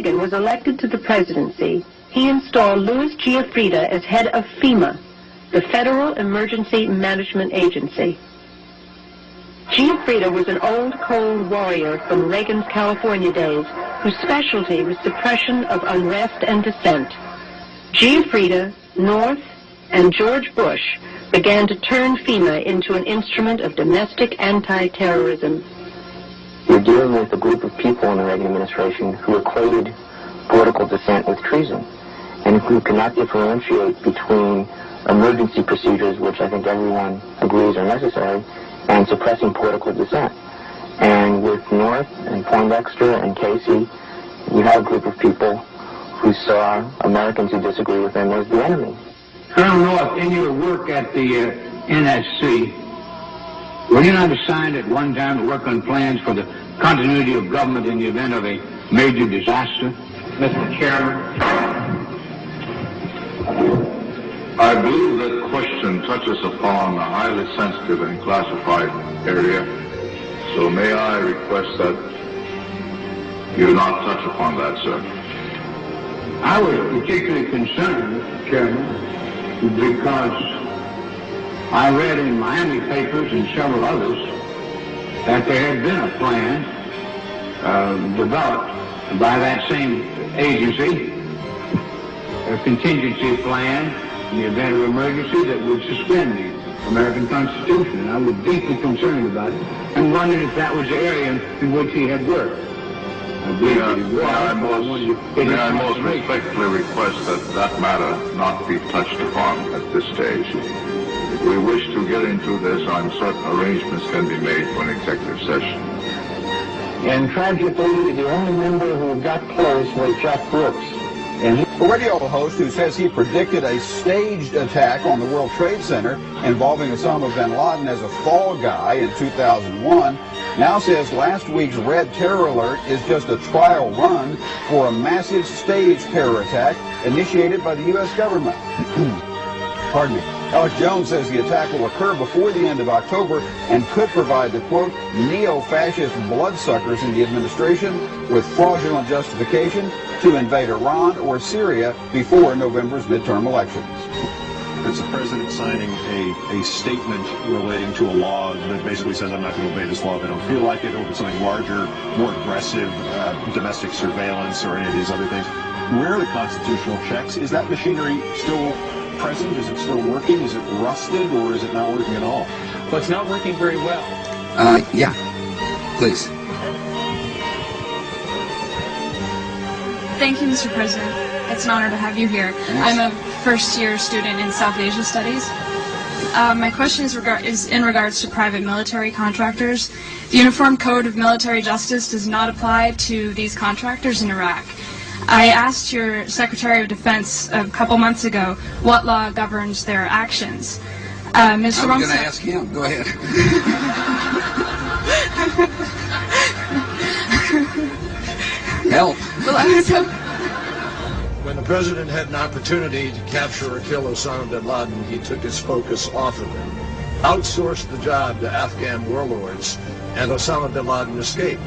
Reagan was elected to the presidency, he installed Louis Giuffrida as head of FEMA, the Federal Emergency Management Agency. Giuffrida was an old Cold Warrior from Reagan's California days, whose specialty was suppression of unrest and dissent. Giuffrida, North, and George Bush began to turn FEMA into an instrument of domestic anti-terrorism. You're dealing with a group of people in the Reagan administration who equated political dissent with treason, and who cannot differentiate between emergency procedures, which I think everyone agrees are necessary, and suppressing political dissent. And with North and Poindexter and Casey, you have a group of people who saw Americans who disagree with them as the enemy. Colonel North, in your work at the NSC, were you not assigned at one time to work on plans for the continuity of government in the event of a major disaster? Mr. Chairman. I believe that question touches upon a highly sensitive and classified area, so may I request that you not touch upon that, sir? I was particularly concerned, Mr. Chairman, because I read in Miami papers and several others that there had been a plan developed by that same agency, a contingency plan in the event of emergency that would suspend the American Constitution. And I was deeply concerned about it and wondered if that was the area in which he had worked. May I most respectfully request that that matter not be touched upon at this stage. If we wish to get into this, I'm certain arrangements can be made for an executive session. And tragically, the only member who got close was Jack Brooks. A radio host who says he predicted a staged attack on the World Trade Center involving Osama bin Laden as a fall guy in 2001 now says last week's Red Terror Alert is just a trial run for a massive staged terror attack initiated by the U.S. government. Pardon me. Alex Jones says the attack will occur before the end of October and could provide the, quote, neo-fascist bloodsuckers in the administration with fraudulent justification to invade Iran or Syria before November's midterm elections. It's the president signing a statement relating to a law that basically says I'm not going to obey this law if I don't feel like it, over something larger, more aggressive, domestic surveillance or any of these other things. Where are the constitutional checks? Is that machinery still present? Is it still working? Is it rusted, or is it not working at all? Well, it's not working very well. Yeah, please. Thank you, Mr. President. It's an honor to have you here. Thanks. I'm a first-year student in South Asia Studies. My question is in regards to private military contractors. The Uniform Code of Military Justice does not apply to these contractors in Iraq. I asked your Secretary of Defense a couple months ago what law governs their actions. Mr. I'm going to ask him. Go ahead. Help. When the president had an opportunity to capture or kill Osama bin Laden, he took his focus off of him, outsourced the job to Afghan warlords, and Osama bin Laden escaped.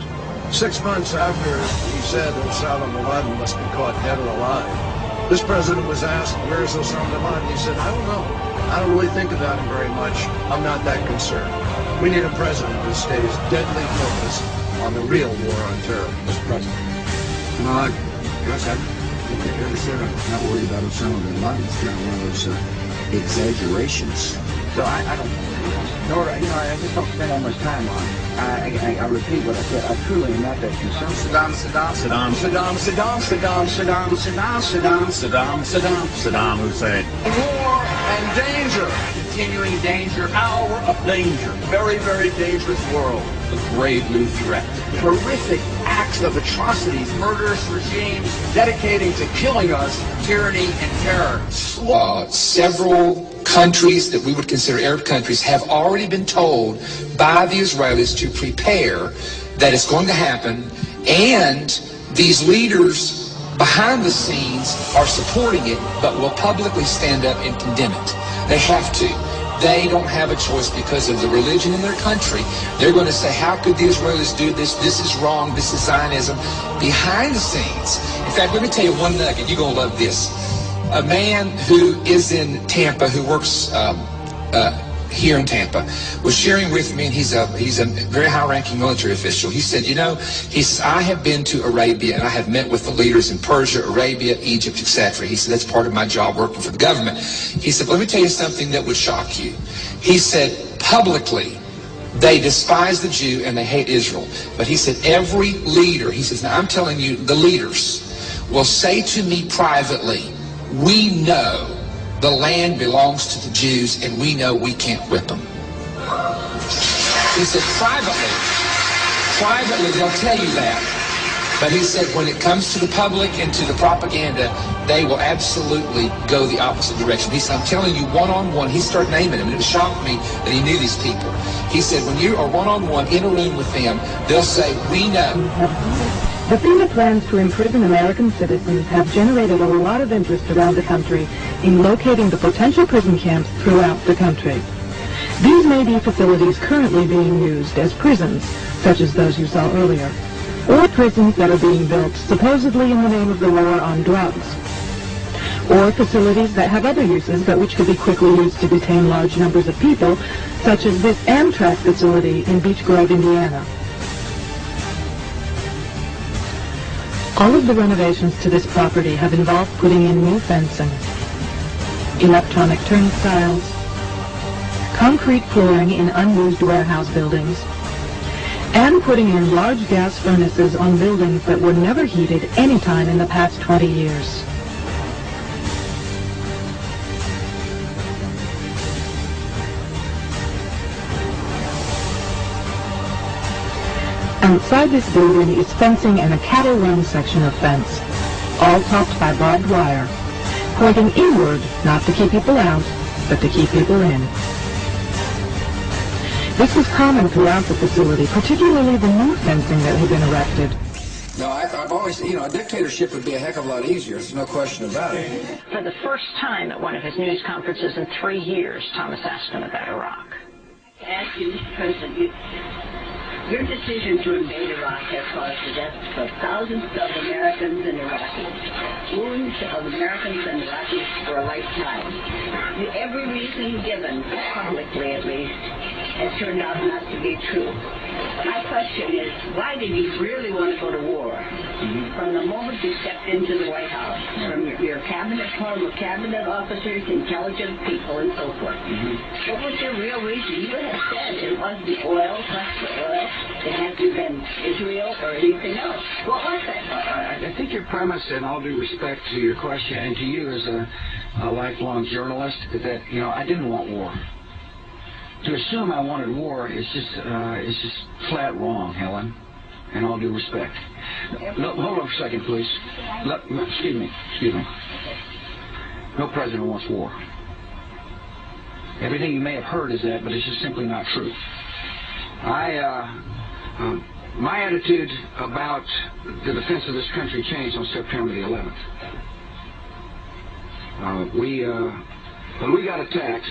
6 months after he said Osama bin Laden must be caught dead or alive, this president was asked, where's Osama bin Laden? He said, I don't know. I don't really think about him very much. I'm not that concerned. We need a president who stays deadly focused on the real war on terror, Mr. President. Well, I never said I'm not worried about Osama bin Laden. It's kind of one of those exaggerations. So I don't, nor, I just don't spend that much time on it. I repeat what I said. I truly am not that concerned. Saddam Hussein. War and danger. Continuing danger. Hour of danger. Very, very dangerous world. A grave new threat. Horrific acts of atrocities. Murderous regimes dedicating to killing us. Tyranny and terror. Several countries that we would consider Arab countries have already been told by the Israelis to prepare that it's going to happen, and these leaders behind the scenes are supporting it, but will publicly stand up and condemn it. They have to. they don't have a choice because of the religion in their country. They're going to say, how could the Israelis do this? This is wrong. This is Zionism. Behind the scenes, in fact, let me tell you one nugget. You're going to love this. A man who is in Tampa, who works here in Tampa, was sharing with me, and he's a very high-ranking military official. He said, he says, I have been to Arabia, and I have met with the leaders in Persia, Arabia, Egypt, etc. He said, that's part of my job working for the government. He said, let me tell you something that would shock you. He said, publicly, they despise the Jew and they hate Israel. But he said, every leader, he says, now I'm telling you, the leaders will say to me privately, we know the land belongs to the Jews, and we know we can't whip them. He said, privately they'll tell you that. But he said, when it comes to the public and to the propaganda, they will absolutely go the opposite direction. He said, I'm telling you, one-on-one, he started naming them, and it shocked me that he knew these people. He said, when you are one-on-one in a room with them, they'll say, we know. The FEMA plans to imprison American citizens have generated a lot of interest around the country in locating the potential prison camps throughout the country. These may be facilities currently being used as prisons, such as those you saw earlier, or prisons that are being built supposedly in the name of the war on drugs, or facilities that have other uses but which could be quickly used to detain large numbers of people, such as this Amtrak facility in Beech Grove, Indiana. All of the renovations to this property have involved putting in new fencing, electronic turnstiles, concrete flooring in unused warehouse buildings, and putting in large gas furnaces on buildings that were never heated any time in the past 20 years. Outside this building is fencing and a cattle run section of fence, all topped by barbed wire, pointing inward, not to keep people out, but to keep people in. This is common throughout the facility, particularly the new fencing that had been erected. No, I've always, a dictatorship would be a heck of a lot easier. There's no question about it. For the first time at one of his news conferences in 3 years, Thomas asked him about Iraq. Ask you, Mr. President, your decision to invade Iraq has caused the deaths of thousands of Americans and Iraqis, wounds of Americans and Iraqis for a lifetime. Every reason given, publicly at least, has turned out not to be true. My question is, why did you really want to go to war? From the moment you stepped into the White House, from your cabinet, former cabinet officers, intelligent people, and so forth. What was your real reason? You have said it wasn't the oil, plus the oil. It hasn't been Israel or anything else. What was that? I think your premise, and all due respect to your question, and to you as a lifelong journalist, is that, I didn't want war. To assume I wanted war is just flat wrong, Helen, and all due respect. No, hold on for a second, please. Excuse me. No president wants war. Everything you may have heard is that, but it's just simply not true. My attitude about the defense of this country changed on September the 11th. When we got attacked,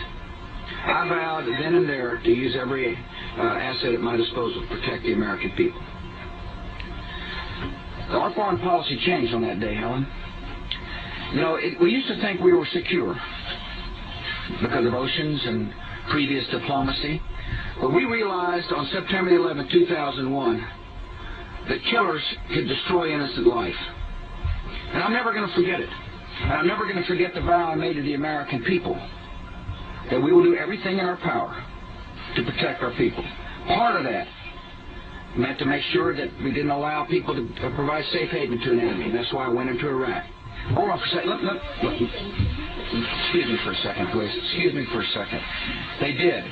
I vowed then and there to use every asset at my disposal to protect the American people. Our foreign policy changed on that day, Helen. We used to think we were secure because of oceans and previous diplomacy. But we realized on September 11, 2001, that killers could destroy innocent life. And I'm never going to forget it. And I'm never going to forget the vow I made to the American people, that we will do everything in our power to protect our people. Part of that meant to make sure that we didn't allow people to provide safe haven to an enemy. That's why I went into Iraq. Hold on for a second. Look. Excuse me for a second, please. Excuse me for a second. They did.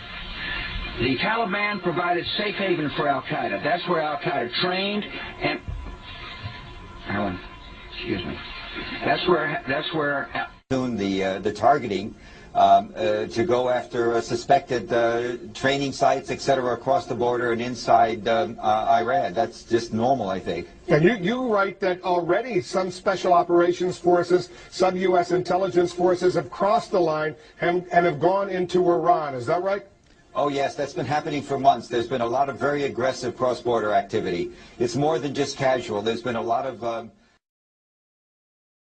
The Taliban provided safe haven for Al-Qaeda. That's where Al-Qaeda trained and... Alan, excuse me. That's where the targeting to go after suspected training sites, etc., across the border and inside Iran. That's just normal, I think. And you write that already some special operations forces, some U.S. intelligence forces have crossed the line and have gone into Iran. Is that right? Oh, yes, that's been happening for months. There's been a lot of very aggressive cross-border activity. It's more than just casual. There's been a lot of